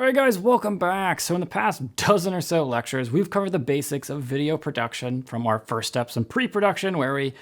Alright guys, welcome back. So in the past dozen or so lectures, we've covered the basics of video production from our first steps in pre-production where we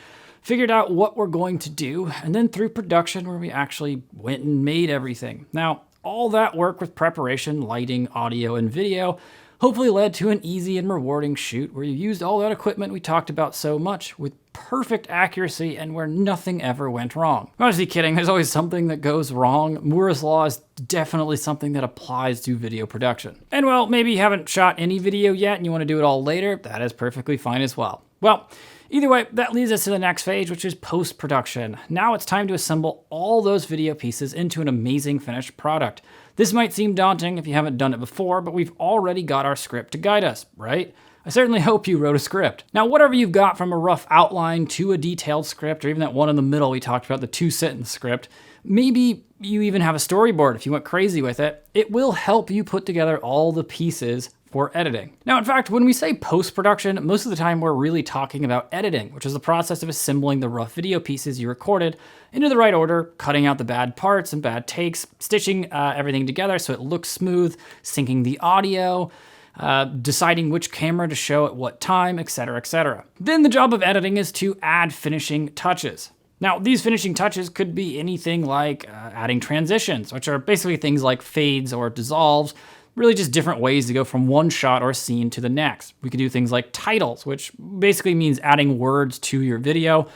figured out what we're going to do, and then through production where we actually went and made everything. Now, all that work with preparation, lighting, audio, and video hopefully led to an easy and rewarding shoot where you used all that equipment we talked about so much with perfect accuracy and where nothing ever went wrong. I'm honestly kidding, there's always something that goes wrong. Moore's Law is definitely something that applies to video production. And well, maybe you haven't shot any video yet and you want to do it all later, that is perfectly fine as well. Well, either way, that leads us to the next phase, which is post-production. Now it's time to assemble all those video pieces into an amazing finished product. This might seem daunting if you haven't done it before, but we've already got our script to guide us, right? I certainly hope you wrote a script. Now, whatever you've got from a rough outline to a detailed script, or even that one in the middle we talked about, the 2-sentence script, maybe you even have a storyboard if you went crazy with it, it will help you put together all the pieces for editing. Now, in fact, when we say post-production, most of the time we're really talking about editing, which is the process of assembling the rough video pieces you recorded into the right order, cutting out the bad parts and bad takes, stitching everything together so it looks smooth, syncing the audio, deciding which camera to show at what time, etc., etc. Then the job of editing is to add finishing touches. Now, these finishing touches could be anything like adding transitions, which are basically things like fades or dissolves, really just different ways to go from one shot or scene to the next. We could do things like titles, which basically means adding words to your video,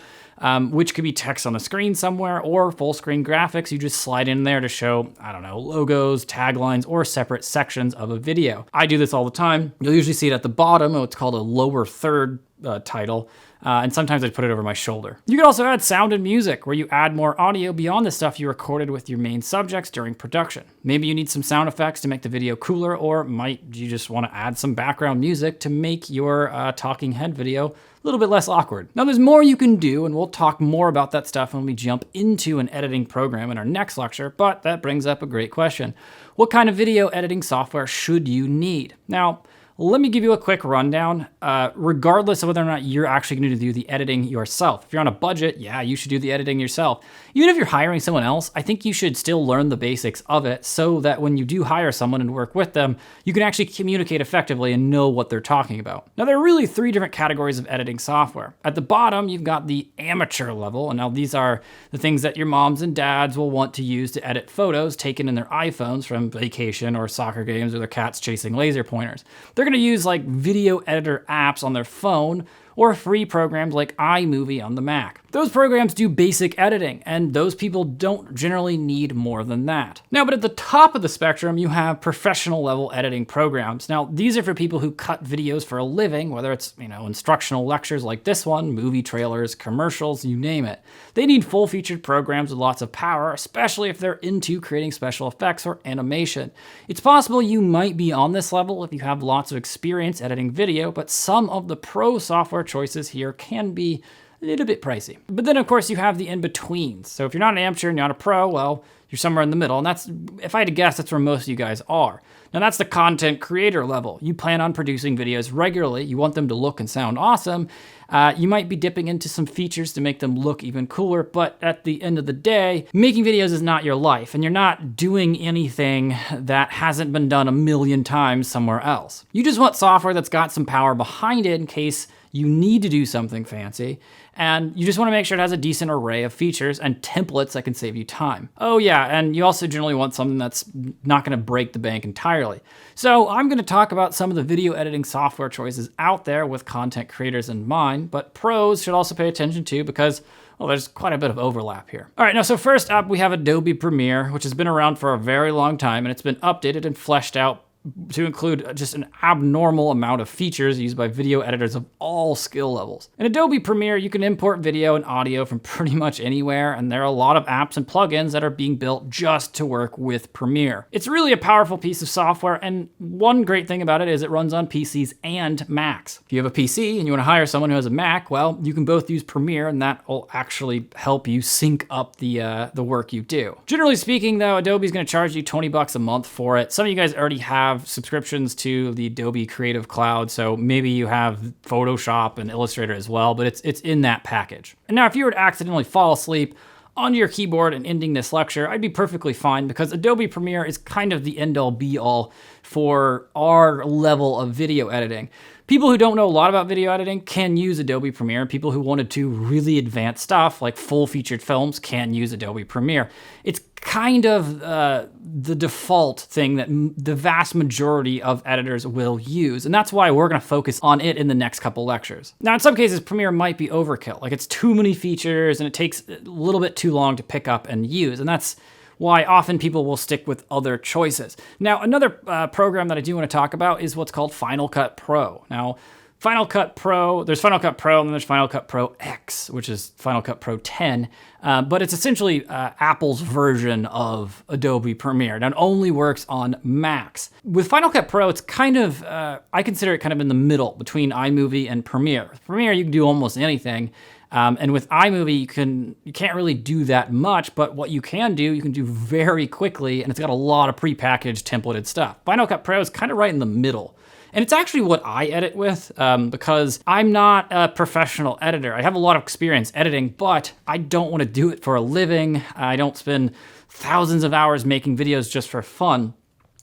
which could be text on the screen somewhere, or full screen graphics. You just slide in there to show, I don't know, logos, taglines, or separate sections of a video. I do this all the time. You'll usually see it at the bottom of what's called a lower third title. And sometimes I put it over my shoulder. You can also add sound and music, where you add more audio beyond the stuff you recorded with your main subjects during production. Maybe you need some sound effects to make the video cooler, or might you just want to add some background music to make your talking head video a little bit less awkward. Now there's more you can do, and we'll talk more about that stuff when we jump into an editing program in our next lecture, but that brings up a great question. What kind of video editing software should you need? Now, let me give you a quick rundown, regardless of whether or not you're actually going to do the editing yourself. If you're on a budget, yeah, you should do the editing yourself. Even if you're hiring someone else, I think you should still learn the basics of it so that when you do hire someone and work with them, you can actually communicate effectively and know what they're talking about. Now, there are really 3 different categories of editing software. At the bottom, you've got the amateur level, and now these are the things that your moms and dads will want to use to edit photos taken in their iPhones from vacation or soccer games or their cats chasing laser pointers. They're going to use like video editor apps on their phone or free programs like iMovie on the Mac. Those programs do basic editing, and those people don't generally need more than that. Now, but at the top of the spectrum, you have professional level editing programs. Now, these are for people who cut videos for a living, whether it's, instructional lectures like this one, movie trailers, commercials, you name it. They need full-featured programs with lots of power, especially if they're into creating special effects or animation. It's possible you might be on this level if you have lots of experience editing video, but some of the pro software choices here can be a little bit pricey. But then of course you have the in-betweens. So if you're not an amateur and you're not a pro, well, you're somewhere in the middle. And that's, if I had to guess, that's where most of you guys are. Now that's the content creator level. You plan on producing videos regularly. You want them to look and sound awesome. You might be dipping into some features to make them look even cooler, but at the end of the day, making videos is not your life, and you're not doing anything that hasn't been done a million times somewhere else. You just want software that's got some power behind it in case you need to do something fancy, and you just want to make sure it has a decent array of features and templates that can save you time. Oh yeah, and you also generally want something that's not going to break the bank entirely. So I'm going to talk about some of the video editing software choices out there with content creators in mind, but pros should also pay attention to because, well, there's quite a bit of overlap here. All right, now so first up we have Adobe Premiere, which has been around for a very long time, and it's been updated and fleshed out to include just an abnormal amount of features used by video editors of all skill levels. In Adobe Premiere, you can import video and audio from pretty much anywhere, and there are a lot of apps and plugins that are being built just to work with Premiere. It's really a powerful piece of software, and one great thing about it is it runs on PCs and Macs. If you have a PC and you want to hire someone who has a Mac, well, you can both use Premiere, and that will actually help you sync up the work you do. Generally speaking, though, Adobe's going to charge you $20 a month for it. Some of you guys already have subscriptions to the Adobe Creative Cloud, so maybe you have Photoshop and Illustrator as well, but it's in that package. And now if you were to accidentally fall asleep onto your keyboard and ending this lecture, I'd be perfectly fine because Adobe Premiere is kind of the end-all be-all for our level of video editing. People who don't know a lot about video editing can use Adobe Premiere. People who want to do really advanced stuff like full-featured films can use Adobe Premiere. It's kind of the default thing that the vast majority of editors will use, and that's why we're going to focus on it in the next couple lectures. Now, in some cases, Premiere might be overkill. Like, it's too many features, and it takes a little bit too long to pick up and use, and that's why often people will stick with other choices. Now, another program that I do want to talk about is what's called Final Cut Pro. Now, Final Cut Pro, there's Final Cut Pro, and then there's Final Cut Pro X, which is Final Cut Pro 10, but it's essentially Apple's version of Adobe Premiere. Now, it only works on Macs. With Final Cut Pro, it's kind of, I consider it kind of in the middle between iMovie and Premiere. With Premiere, you can do almost anything. And with iMovie, you can't really do that much, but what you can do very quickly, and it's got a lot of prepackaged templated stuff. Final Cut Pro is kind of right in the middle. And it's actually what I edit with because I'm not a professional editor. I have a lot of experience editing, but I don't want to do it for a living. I don't spend thousands of hours making videos just for fun.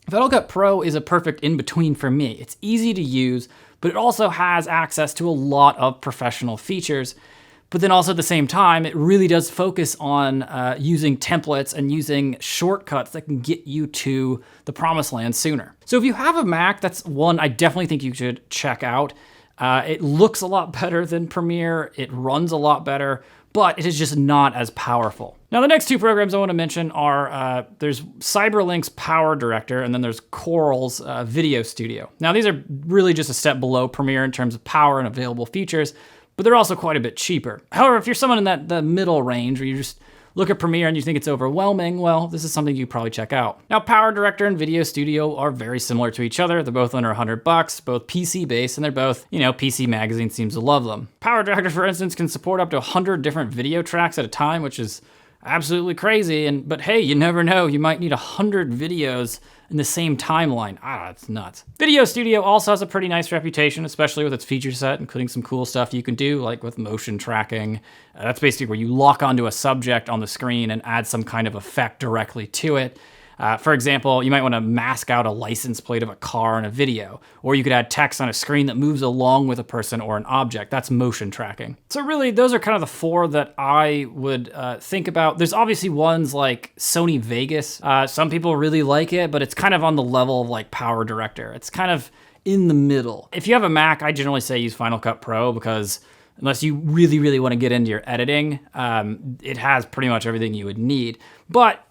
Final Cut Pro is a perfect in-between for me. It's easy to use, but it also has access to a lot of professional features. But then also at the same time, it really does focus on using templates and using shortcuts that can get you to the promised land sooner. So if you have a Mac, that's one I definitely think you should check out. It looks a lot better than Premiere. It runs a lot better, but it is just not as powerful. Now, the next two programs I want to mention are, there's Cyberlink's Power Director, and then there's Corel's Video Studio. Now, these are really just a step below Premiere in terms of power and available features, but they're also quite a bit cheaper. However, if you're someone in the middle range where you just look at Premiere and you think it's overwhelming, well, this is something you probably check out. Now, Power Director and Video Studio are very similar to each other. They're both under $100, both PC-based, and they're both, PC Magazine seems to love them. Power Director, for instance, can support up to 100 different video tracks at a time, which is absolutely crazy. But hey, you never know. You might need 100 videos in the same timeline. It's nuts. Video Studio also has a pretty nice reputation, especially with its feature set, including some cool stuff you can do, like with motion tracking. That's basically where you lock onto a subject on the screen and add some kind of effect directly to it. For example, you might want to mask out a license plate of a car in a video, or you could add text on a screen that moves along with a person or an object. That's motion tracking. So really, those are kind of the four that I would think about. There's obviously ones like Sony Vegas. Some people really like it, but it's kind of on the level of like Power Director. It's kind of in the middle. If you have a Mac, I generally say use Final Cut Pro because unless you really, really want to get into your editing, it has pretty much everything you would need. But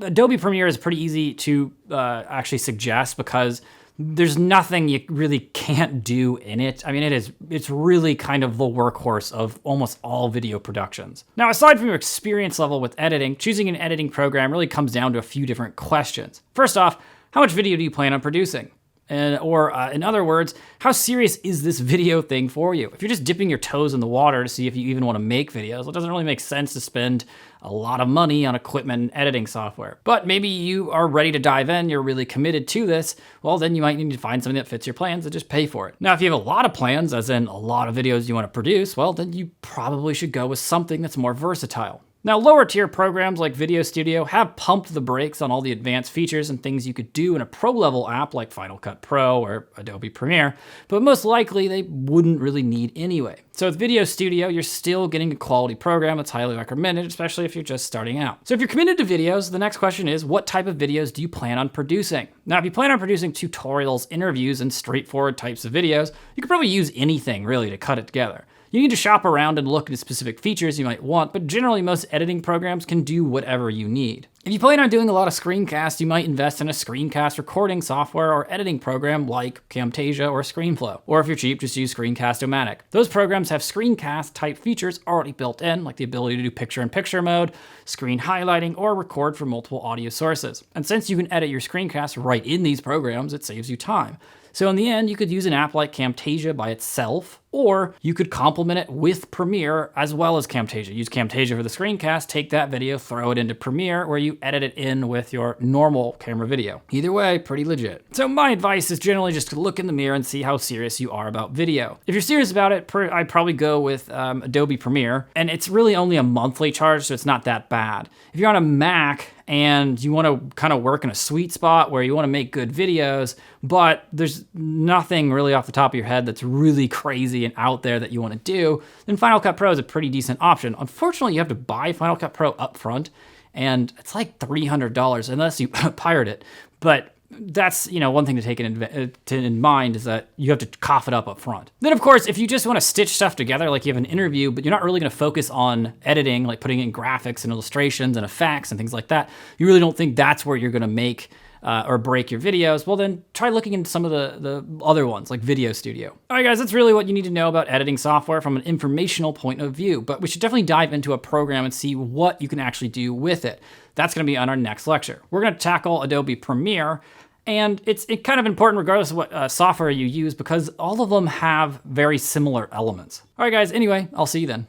Adobe Premiere is pretty easy to actually suggest because there's nothing you really can't do in it. I mean, it's really kind of the workhorse of almost all video productions. Now, aside from your experience level with editing, choosing an editing program really comes down to a few different questions. First off, how much video do you plan on producing? Or in other words, how serious is this video thing for you? If you're just dipping your toes in the water to see if you even want to make videos, it doesn't really make sense to spend a lot of money on equipment and editing software. But maybe you are ready to dive in, you're really committed to this, well, then you might need to find something that fits your plans and just pay for it. Now, if you have a lot of plans, as in a lot of videos you want to produce, well, then you probably should go with something that's more versatile. Now, lower tier programs like Video Studio have pumped the brakes on all the advanced features and things you could do in a pro level app like Final Cut Pro or Adobe Premiere, but most likely they wouldn't really need anyway. So with Video Studio, you're still getting a quality program that's highly recommended, especially if you're just starting out. So if you're committed to videos, the next question is, what type of videos do you plan on producing? Now, if you plan on producing tutorials, interviews, and straightforward types of videos, you could probably use anything really to cut it together. You need to shop around and look at specific features you might want, but generally most editing programs can do whatever you need. If you plan on doing a lot of screencasts, you might invest in a screencast recording software or editing program like Camtasia or ScreenFlow. Or if you're cheap, just use Screencast-O-Matic. Those programs have screencast type features already built in, like the ability to do picture-in-picture mode, screen highlighting, or record from multiple audio sources. And since you can edit your screencasts right in these programs, it saves you time. So in the end, you could use an app like Camtasia by itself, Or you could complement it with Premiere as well as Camtasia. Use Camtasia for the screencast, take that video, throw it into Premiere where you edit it in with your normal camera video. Either way, pretty legit. So my advice is generally just to look in the mirror and see how serious you are about video. If you're serious about it, I'd probably go with Adobe Premiere, and it's really only a monthly charge, so it's not that bad. If you're on a Mac and you want to kind of work in a sweet spot where you want to make good videos, but there's nothing really off the top of your head that's really crazy and out there that you want to do, then Final Cut Pro is a pretty decent option. Unfortunately, you have to buy Final Cut Pro up front, and it's like $300 unless you pirate it. But that's, one thing to take in mind is that you have to cough it up front. Then of course, if you just want to stitch stuff together, like you have an interview, but you're not really going to focus on editing, like putting in graphics and illustrations and effects and things like that, you really don't think that's where you're going to make or break your videos, well then try looking into some of the other ones like Video Studio. All right guys, that's really what you need to know about editing software from an informational point of view, but we should definitely dive into a program and see what you can actually do with it. That's gonna be on our next lecture. We're gonna tackle Adobe Premiere, and it's kind of important regardless of what software you use because all of them have very similar elements. All right guys, anyway, I'll see you then.